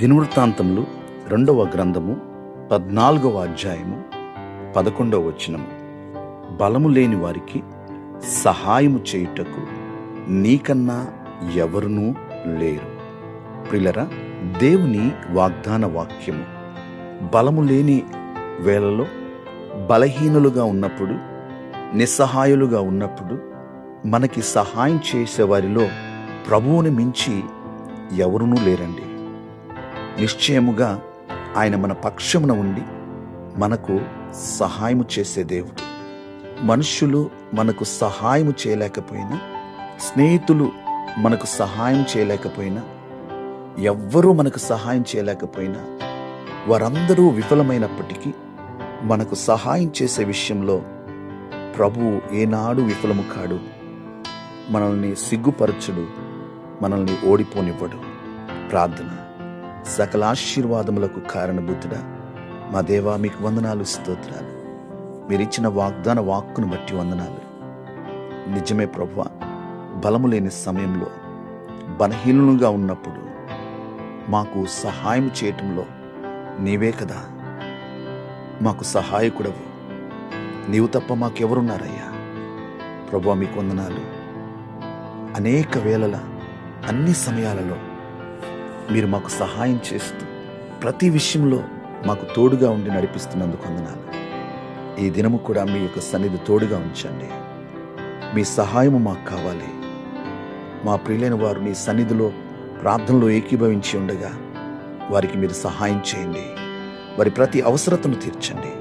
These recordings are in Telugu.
దినవృత్తాంతములు 2వ గ్రంథము 14వ అధ్యాయము 11వ వచనము. బలము లేని వారికి సహాయము చేయుటకు నీకన్నా ఎవరునూ లేరు. ప్రియులరా, దేవుని వాగ్దాన వాక్యము బలము లేని వేళలో, బలహీనులుగా ఉన్నప్పుడు, నిస్సహాయులుగా ఉన్నప్పుడు మనకి సహాయం చేసేవారిలో ప్రభువుని మించి ఎవరునూ లేరండి. నిశ్చయముగా ఆయన మన పక్షమున ఉండి మనకు సహాయము చేసే దేవుడు. మనుష్యులు మనకు సహాయము చేయలేకపోయినా, స్నేహితులు మనకు సహాయం చేయలేకపోయినా, ఎవ్వరూ మనకు సహాయం చేయలేకపోయినా, వారందరూ విఫలమైనప్పటికీ మనకు సహాయం చేసే విషయంలో ప్రభువు ఏనాడు విఫలము కాడు. మనల్ని సిగ్గుపరచుడు, మనల్ని ఓడిపోనివ్వడు. ప్రార్థన. సకల ఆశీర్వాదములకు కారణభూతుడా మా దేవా, మీకు వందనాలు, స్తోత్రాలు. మీరిచ్చిన వాగ్దాన వాక్కును బట్టి వందనాలు. నిజమే ప్రభువా, బలము లేని సమయంలో, బలహీనులుగా ఉన్నప్పుడు మాకు సహాయం చేయటంలో నీవే కదా మాకు సహాయకుడవు. నీవు తప్ప మాకెవరున్నారయ్యా? ప్రభువా, మీకు వందనాలు. అనేక వేళల, అన్ని సమయాలలో మీరు మాకు సహాయం చేస్తూ ప్రతి విషయంలో మాకు తోడుగా ఉండి నడిపిస్తున్నందుకు వందనాలు. ఈ దినము కూడా మీ యొక్క సన్నిధి తోడుగా ఉంచండి. మీ సహాయము మాకు కావాలి. మా ప్రియులైన వారు నీ సన్నిధిలో ప్రార్థనలో ఏకీభవించి ఉండగా వారికి మీరు సహాయం చేయండి. వారి ప్రతి అవసరతను తీర్చండి.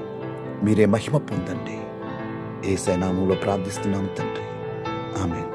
మీరే మహిమ పొందండి. యేసయ్య నామములో ప్రార్థిస్తున్నాము తండ్రి. ఆమేన్.